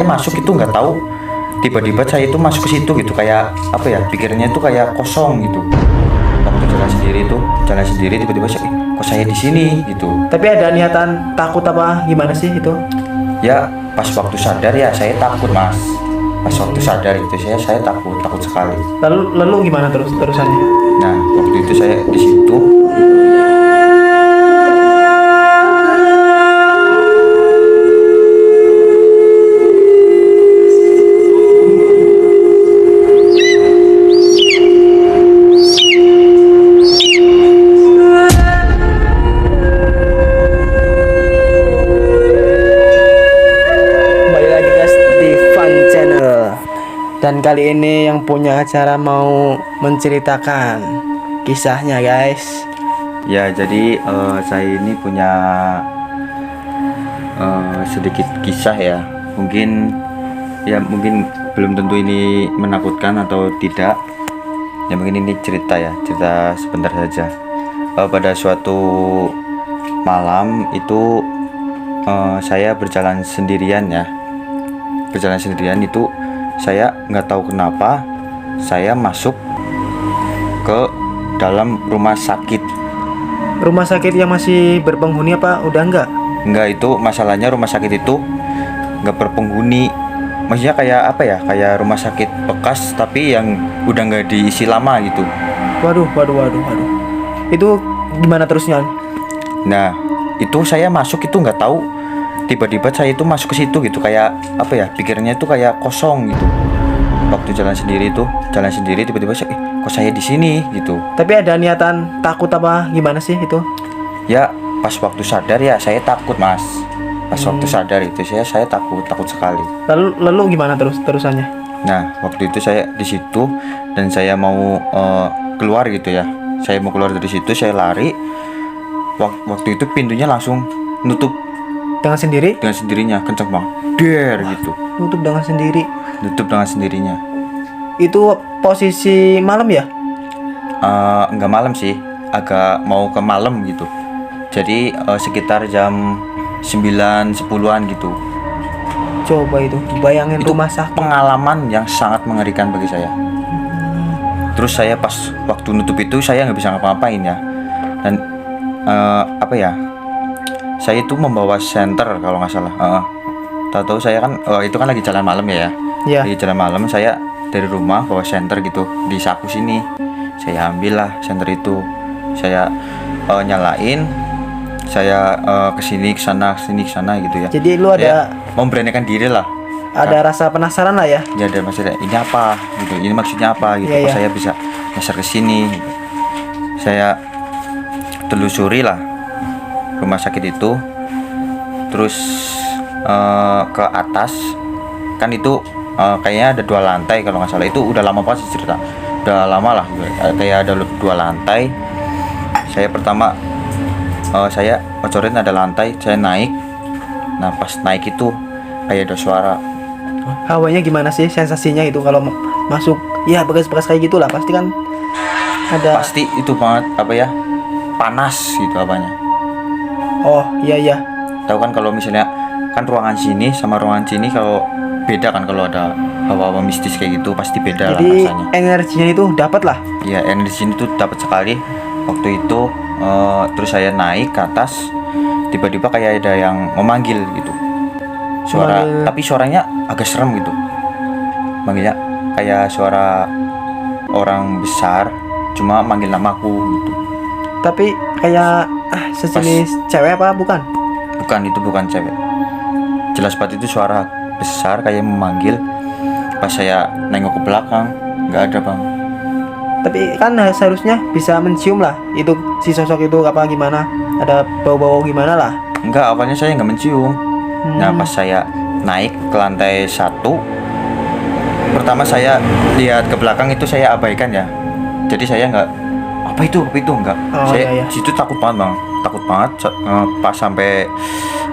masuk itu nggak tahu, tiba-tiba saya itu masuk ke situ gitu, kayak apa ya, pikirannya itu kayak kosong gitu. Waktu jalan sendiri tiba-tiba saya, kok saya di sini gitu. Tapi ada niatan takut apa gimana sih itu? Ya pas waktu sadar ya saya takut mas. Pas waktu sadar itu saya takut sekali. Lalu gimana terusannya? Nah waktu itu saya di situ. Dan kali ini yang punya acara mau menceritakan kisahnya guys. Ya jadi saya ini punya sedikit kisah ya. Mungkin belum tentu ini menakutkan atau tidak. Ya mungkin ini cerita sebentar saja. Pada suatu malam itu saya berjalan sendirian ya. Berjalan sendirian itu saya nggak tahu kenapa saya masuk ke dalam rumah sakit. Rumah sakit yang masih berpenghuni apa udah enggak? Enggak, itu masalahnya rumah sakit itu nggak berpenghuni. Maksudnya kayak apa ya, kayak rumah sakit bekas tapi yang udah nggak diisi lama gitu. Waduh. Itu gimana terusnya? Nah itu saya masuk itu nggak tahu, tiba-tiba saya itu masuk ke situ gitu, kayak apa ya, pikirannya itu kayak kosong gitu. Waktu jalan sendiri tiba-tiba saya, kok saya di sini gitu. Tapi ada niatan takut apa gimana sih itu? Ya pas waktu sadar ya saya takut mas. Pas waktu sadar itu saya takut sekali. Lalu gimana terusannya? Nah waktu itu saya di situ dan saya mau keluar gitu ya. Saya mau keluar dari situ, saya lari. Waktu itu pintunya langsung nutup Dengan sendirinya, kenceng banget, der gitu. Nutup dengan sendirinya. Itu posisi malam ya? Enggak malam sih, agak mau ke malam gitu. Jadi sekitar jam 9-10an gitu. Coba itu bayangin, Itu rumah sakit. pengalaman yang sangat mengerikan bagi saya. Terus saya pas waktu nutup itu saya nggak bisa ngapa-ngapain ya. Dan apa ya, saya itu membawa senter kalau nggak salah. Tahu saya kan itu kan lagi jalan malam ya. Iya. Lagi jalan malam, saya dari rumah bawa senter gitu di saku sini. Saya ambil lah senter itu. Saya nyalain. Saya kesini kesana gitu ya. Jadi lu ada memberanikan diri lah. rasa penasaran lah ya? Ya ada maksudnya ini apa gitu. Ini maksudnya apa gitu. Iya, Kok iya. saya bisa nyasar ke sini. Saya telusuri lah rumah sakit itu, terus ke atas kan itu kayaknya ada 2 lantai kalau nggak salah. Itu udah lama banget sih cerita, udah lama lah, kayak ada 2 lantai. Saya pertama saya bocorin ada lantai, saya naik. Nah pas naik itu kayak ada suara. Hawanya gimana sih sensasinya itu kalau masuk? Ya bekas-bekas kayak gitulah pasti kan ada. Pasti itu banget apa ya, panas gitu apanya. Oh iya. Tahu kan kalau misalnya kan ruangan sini sama ruangan sini kalau beda kan, kalau ada hawa-hawa mistis kayak gitu pasti beda lah Jadi rasanya. energinya itu dapat lah. Ya energi sini tuh dapat sekali waktu itu. Terus saya naik ke atas, tiba-tiba kayak ada yang memanggil gitu, suara. Tapi suaranya agak serem gitu, manggilnya kayak suara orang besar cuma manggil namaku gitu. Tapi kayak sejenis cewek apa bukan? Itu bukan cewek, jelas banget itu suara besar kayak memanggil. Pas saya nengok ke belakang nggak ada bang. Tapi kan seharusnya bisa mencium lah itu si sosok itu apa gimana, ada bau-bau gimana lah. Enggak, awalnya saya nggak mencium. Nah pas saya naik ke lantai 1, pertama saya lihat ke belakang itu saya abaikan ya. Jadi saya nggak apa itu enggak. Saya iya. situ takut banget bang, pas sampai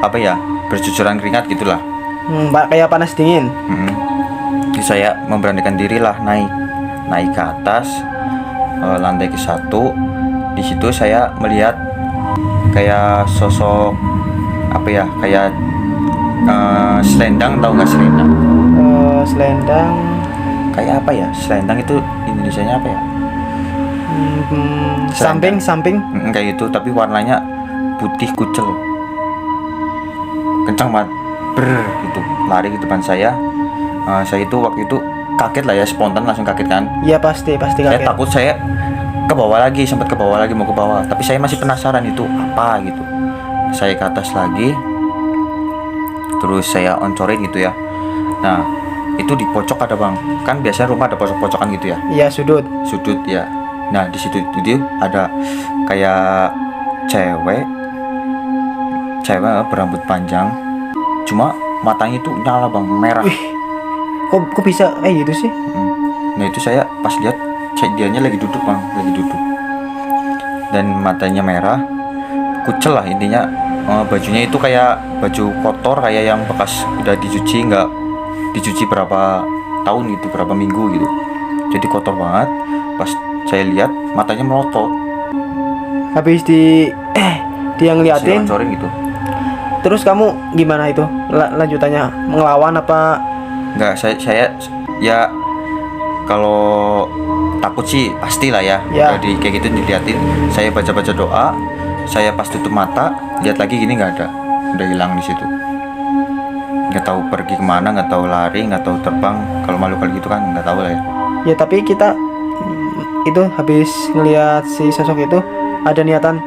apa ya, bercucuran keringat gitulah. Kayak panas dingin. Jadi saya memberanikan diri lah naik ke atas lantai ke-1. Di situ saya melihat kayak sosok apa ya, kayak selendang, tahu nggak selendang? Selendang. Kayak apa ya? Selendang itu Indonesianya apa ya? Samping. Kayak gitu, tapi warnanya putih kucel. Kencang banget. Gitu. Lari ke depan saya. Saya itu waktu itu kaget lah ya, spontan langsung kaget kan. Iya pasti Saya kaget. takut, saya ke bawah lagi, sempat ke bawah lagi, mau ke bawah. Tapi saya masih penasaran itu apa gitu. Saya ke atas lagi. Terus saya oncorin gitu ya. Nah, itu di pojok ada bang. Kan biasanya rumah ada pojok-pojokan gitu ya. Iya, sudut. Sudut ya. Nah, di situ itu ada kayak cewek berambut panjang. Cuma matanya itu nyala bang, merah. Wih, kok bisa kayak gitu sih? Nah itu saya pas lihat, dianya lagi duduk bang, lagi duduk. Dan matanya merah, kucel lah intinya. Bajunya itu kayak baju kotor, kayak yang bekas udah dicuci, nggak dicuci berapa tahun gitu, berapa minggu gitu. Jadi kotor banget. Pas saya lihat matanya melotot. Habis dia Saya ngeliatin. oncorin gitu. Terus kamu gimana itu? Lanjutannya ngelawan apa? Nggak, saya ya kalau takut sih pastilah ya. Ya. Jadi kayak gitu diliatin. Saya baca doa. Saya pas tutup mata, lihat lagi gini nggak ada, udah hilang di situ. Nggak tahu pergi kemana, nggak tahu lari, nggak tahu terbang. Kalau makhluk gitu kan nggak tahu lah ya. Ya tapi kita itu habis ngelihat si sosok itu ada niatan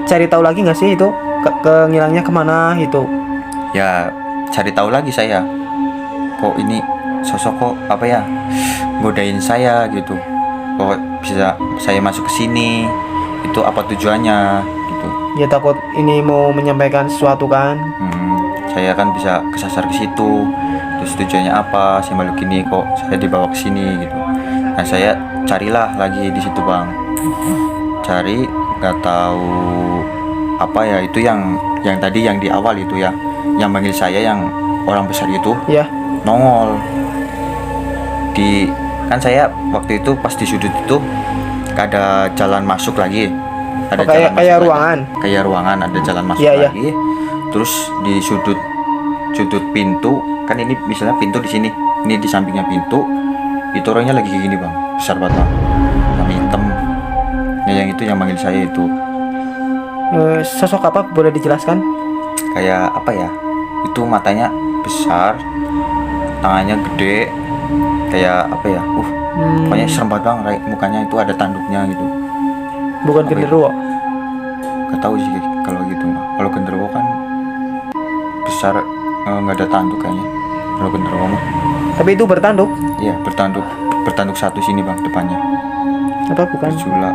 cari tahu lagi nggak sih itu ngilangnya kemana itu? Ya cari tahu lagi saya. Kok ini sosok kok apa ya, godain saya gitu. Kok bisa saya masuk ke sini? Itu apa tujuannya gitu. Ya takut ini mau menyampaikan sesuatu kan. Saya kan bisa kesasar ke situ. Terus tujuannya apa? Si makhluk ini kok saya dibawa ke sini gitu. Nah, saya carilah lagi di situ, Bang. Cari, nggak tahu apa ya, itu yang tadi yang di awal itu ya. Yang manggil saya yang orang besar itu. Ya. Nongol. Kan saya waktu itu pas di sudut itu ada jalan masuk lagi. Ada jalan masuk kayak lagi. ruangan. Kayak ruangan ada jalan masuk Iya, iya. lagi. Terus di sudut pintu, kan ini misalnya pintu di sini, ini di sampingnya pintu, itu orangnya lagi kayak gini bang, besar banget bang, warna hitam. Ya yang itu yang manggil saya itu Sosok apa boleh dijelaskan? kayak apa ya? Itu matanya besar, tangannya gede, kayak apa ya? Pokoknya serem banget bang, mukanya itu ada tanduknya gitu. Bukan Apa itu? genderuwo. Gak tahu sih kalau gitu mah. Kalau genderuwo kan besar, nggak ada tanduk kayaknya. Kalau genderuwo mah. Tapi itu bertanduk. Iya, bertanduk satu sini bang, depannya. Apa bukan? Berjula.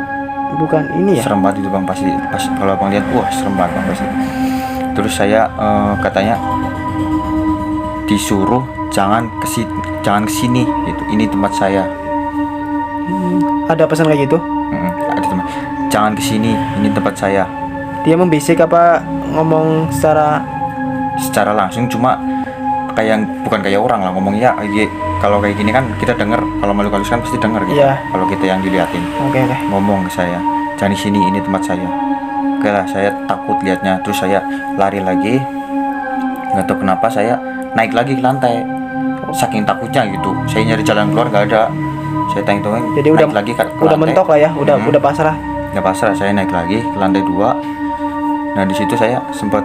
Bukan ini ya? Serem banget itu bang, pasti pas kalau abang lihat, wah serem banget bang pasti. Terus saya katanya disuruh jangan kesini gitu. Ini tempat saya. Ada pesan kayak gitu? Ada teman. Jangan kesini, ini tempat saya. Dia membisik apa ngomong Secara langsung, cuma bukan kayak orang lah ngomongnya. Kalau kayak gini kan kita denger, kalau makhluk halus kan pasti denger gitu. Iya. Kalau kita yang diliatin. Oke. Ngomong ke saya, jangan di sini, ini tempat saya. Oke lah, saya takut liatnya. Terus saya lari lagi, nggak tahu kenapa saya naik lagi ke lantai, saking takutnya gitu. Saya nyari jalan keluar nggak ada. Saya tengok, Jadi naik udah lagi ke udah lantai. mentok lah ya, udah pasrah. Nggak pasrah, saya naik lagi ke lantai 2. Nah di situ saya sempat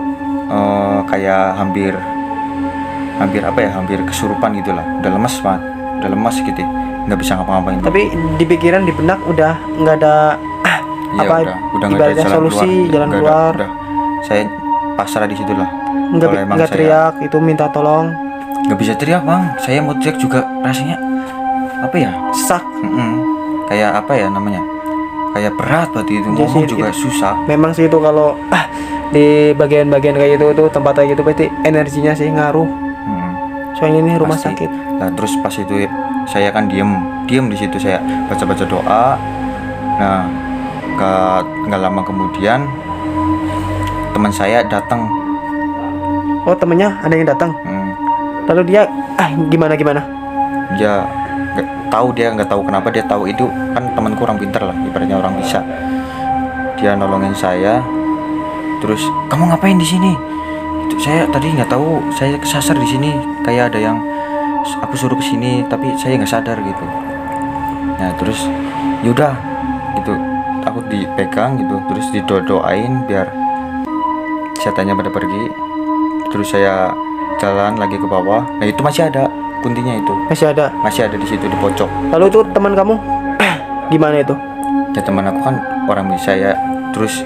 kayak hampir kesurupan gitulah. Udah lemes banget, udah lemes gitu, nggak bisa ngapa-ngapain. Tapi di pikiran di benak udah nggak ada Iya, apa udah nggak ada ibaratnya jalan solusi keluar. jalan Nggak ada, keluar. udah. Saya pasrah di situ lah. Kalau emang Nggak saya teriak itu minta tolong. nggak bisa teriak bang, saya mau teriak juga rasanya apa ya, Sesak. kayak apa ya namanya, kayak berat banget itu, Iya ngomong sih, juga susah. Memang sih itu kalau di bagian-bagian kayak gitu tuh tempat kayak gitu pasti energinya sih ngaruh. Soalnya ini rumah Pasti. sakit. Nah terus pas itu saya kan diem di situ, saya baca doa. Nah nggak lama kemudian teman saya datang. Oh temennya ada yang datang. Lalu dia gimana? Dia nggak tahu kenapa dia tahu itu kan temanku orang pintar lah, ibaratnya orang bisa. Dia nolongin saya. Terus kamu ngapain di sini? Saya tadi nggak tahu, saya kesasar di sini, kayak ada yang aku suruh ke sini tapi saya nggak sadar gitu. Nah terus yaudah gitu, aku dipegang gitu, terus didoain biar setannya pada pergi. Terus saya jalan lagi ke bawah, nah itu masih ada kuntinya, itu Masih ada. di situ di pojok. Lalu itu teman kamu gimana itu? Ya teman aku kan orang bisa ya, terus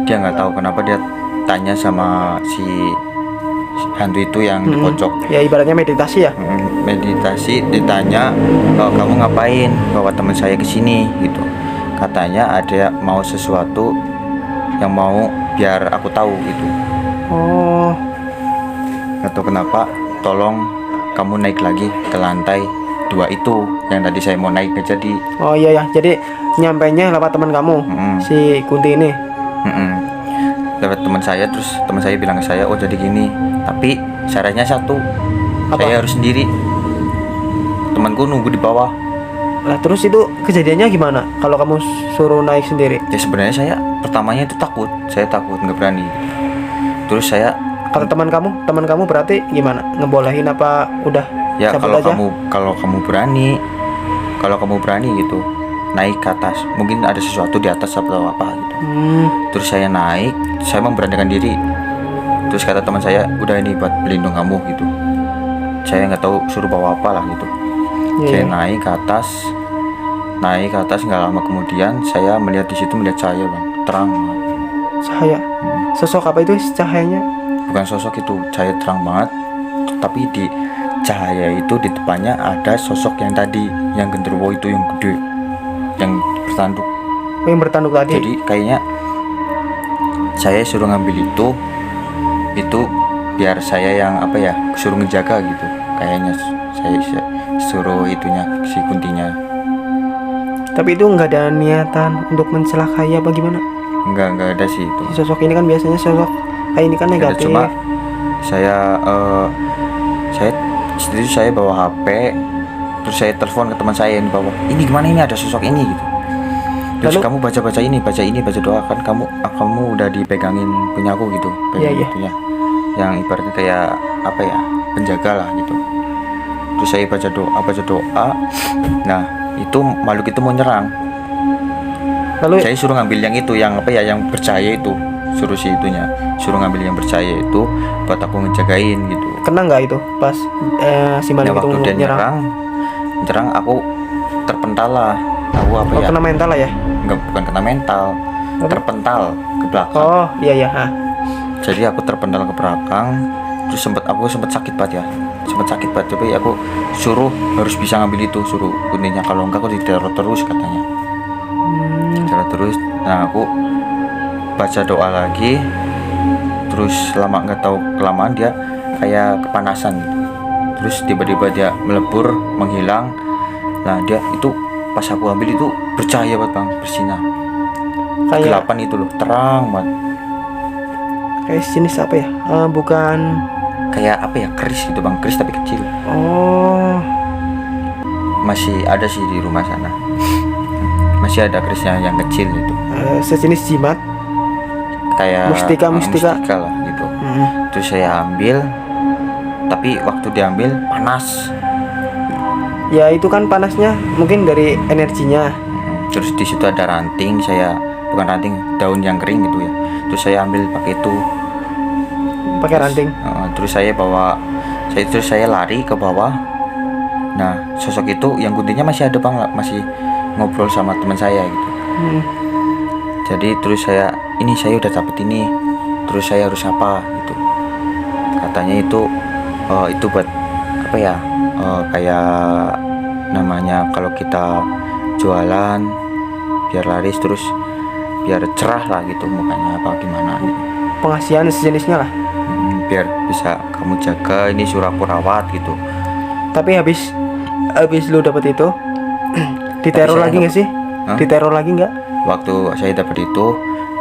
dia nggak tahu kenapa dia tanya sama si hantu itu yang di pojok. Ya ibaratnya meditasi ya. Meditasi, ditanya kamu ngapain bawa teman saya ke sini gitu. Katanya ada mau sesuatu yang mau biar aku tahu gitu. Oh, Atau kenapa, tolong kamu naik lagi ke lantai 2 itu yang tadi saya mau naik ke jadi. oh iya ya. Jadi nyampainya lewat teman kamu, si Kunti ini. Lewat teman saya, terus teman saya bilang ke saya, oh jadi gini, tapi syaratnya satu, Apa? saya harus sendiri, temanku nunggu di bawah. Lah terus itu kejadiannya gimana? Kalau kamu suruh naik sendiri? Ya sebenarnya saya pertamanya itu takut, saya takut, nggak berani. Terus saya, Kata teman kamu berarti gimana? Ngebolehin apa udah ya cabut kalau aja? kamu berani gitu naik ke atas, mungkin ada sesuatu di atas atau apa gitu. Terus saya naik, saya memberanikan diri. Terus kata teman saya, udah ini buat pelindung kamu gitu. Saya nggak tahu suruh bawa apa lah gitu. Iya, Saya iya. naik ke atas nggak lama kemudian saya melihat di situ, melihat cahaya bang, terang banget. Cahaya. Sosok apa itu cahayanya? Bukan sosok, itu cahaya terang banget, tapi di cahaya itu di depannya ada sosok yang tadi, yang genderuwo itu, yang gede, yang bertanduk. Oh, yang bertanduk tadi. Jadi kayaknya saya suruh ngambil itu biar saya yang apa ya, suruh ngejaga gitu. Kayaknya saya suruh itunya, si kuntinya. Tapi itu nggak ada niatan untuk mencelakai apa gimana? Enggak ada sih itu. Si sosok ini kan biasanya sosok kayak ini kan Ada, negatif. cuma saya sendiri saya bawa HP, terus saya telepon ke teman saya yang di bawah, ini gimana, ini ada sosok ini gitu. Terus Lalu? kamu baca doa kan, kamu udah dipegangin punya aku gitu, Iya, iya. itunya, yang ibaratnya kayak apa ya, penjaga lah gitu. Terus saya baca doa, nah itu makhluk itu mau nyerang. Lalu Saya suruh ngambil yang itu, yang apa ya, yang bercahaya itu, suruh ngambil yang bercahaya itu buat aku ngejagain gitu. kena nggak itu pas si Ya maling itu waktu dia nyerang? nyerang aku terpental lah, aku apa Oh, ya, kena mental lah ya? bukan kena mental, Apa? terpental ke belakang. Oh iya ya. Jadi aku terpental ke belakang, terus aku sempat sakit banget, tapi aku suruh harus bisa ngambil itu, suruh kuntinya, kalau enggak aku diteror terus katanya. Diteror terus. Nah aku baca doa lagi, terus lama nggak tahu kelamaan dia kayak kepanasan gitu. Terus tiba-tiba dia melebur, menghilang. Nah dia itu pas aku ambil itu bercahaya banget bang, bersinar. Kayak Kegelapan itu loh, terang banget. kayak jenis apa ya? Bukan. Kayak apa ya, keris gitu bang, keris tapi kecil. Oh, Masih ada sih di rumah sana. Masih ada kerisnya yang kecil itu. sejenis jimat. Kayak Mustika. lah gitu. Terus saya ambil, tapi waktu diambil panas. Ya itu kan panasnya mungkin dari energinya. Terus di situ ada ranting, bukan ranting, daun yang kering gitu ya. Terus saya ambil pakai itu. Pakai ranting. Terus saya lari ke bawah. Nah sosok itu yang kuntinya masih ada bang, masih ngobrol sama teman saya gitu. Jadi terus saya udah dapet ini, terus saya harus apa gitu. Katanya itu buat apa ya, kayak namanya kalau kita jualan biar laris, terus biar cerah lah gitu mukanya, apa gimana gitu. Pengasihan sejenisnya lah. Biar bisa kamu jaga, ini suruh aku rawat gitu. Tapi habis lu dapet itu diteror saya lagi nggak sih? Hah? Diteror lagi nggak? Waktu saya dapat itu,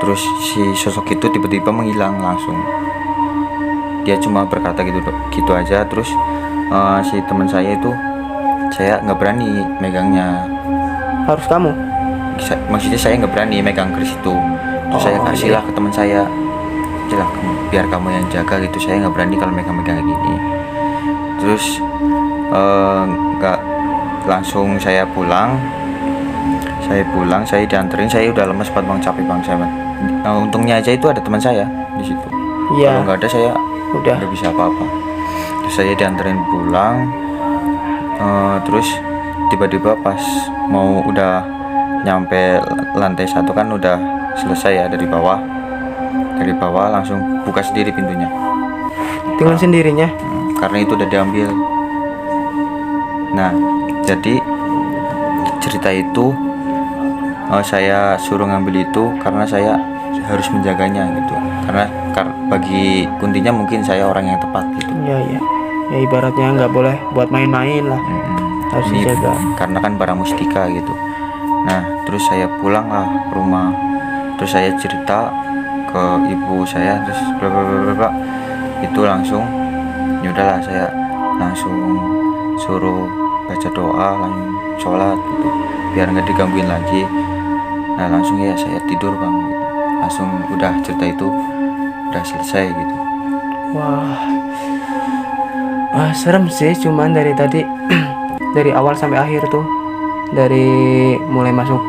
terus si sosok itu tiba-tiba menghilang langsung. Dia cuma berkata gitu aja. Terus si teman saya itu, saya nggak berani megangnya. Harus kamu. Maksudnya saya nggak berani megang keris itu. Terus saya kasih lah ke teman saya. Yalah, biar kamu yang jaga gitu, saya nggak berani kalau megang-megang gini. Terus nggak langsung saya pulang, saya dianterin. Saya udah lemes banget bang, capek bang saya. Untungnya aja itu ada teman saya di situ. Iya. Kalau nggak ada saya Udah. nggak bisa apa-apa. Terus saya dianterin pulang. Terus tiba-tiba pas mau udah nyampe lantai 1 kan udah selesai ya, dari bawah langsung buka sendiri pintunya. Dengan sendirinya. Karena itu udah diambil. Nah, jadi cerita itu saya suruh ngambil itu karena saya harus menjaganya gitu. Karena bagi Kuntinya mungkin saya orang yang tepat gitu. Iya. Ya ibaratnya nggak boleh buat main-main lah. Harus Ini dijaga. karena kan barang mustika gitu. Nah, terus saya pulang lah ke rumah. Terus saya cerita ke ibu saya, terus bla bla bla bla. Itu langsung ya udahlah, saya langsung suruh baca doa, langsung sholat gitu, biar nggak digangguin lagi. Nah, langsung ya saya tidur bang gitu. Langsung udah cerita itu udah selesai gitu. Wah, serem sih. Cuman dari tadi dari awal sampai akhir tuh, dari mulai masuk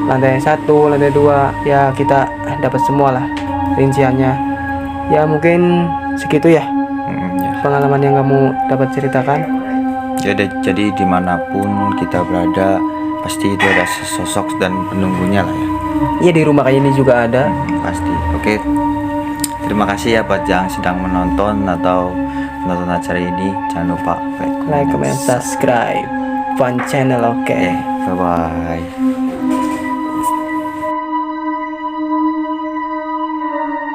lantai 1, lantai 2, ya kita dapat semua lah rinciannya. Ya mungkin segitu ya Ya. pengalaman yang kamu dapat ceritakan. Jadi dimanapun kita berada pasti itu ada sosok dan penunggunya lah ya. Iya, di rumah kayak ini juga ada. Pasti. Oke, terima kasih ya buat yang sedang menonton atau menonton acara ini. Jangan lupa Like, comment, subscribe Fun Channel. Oke. Bye bye.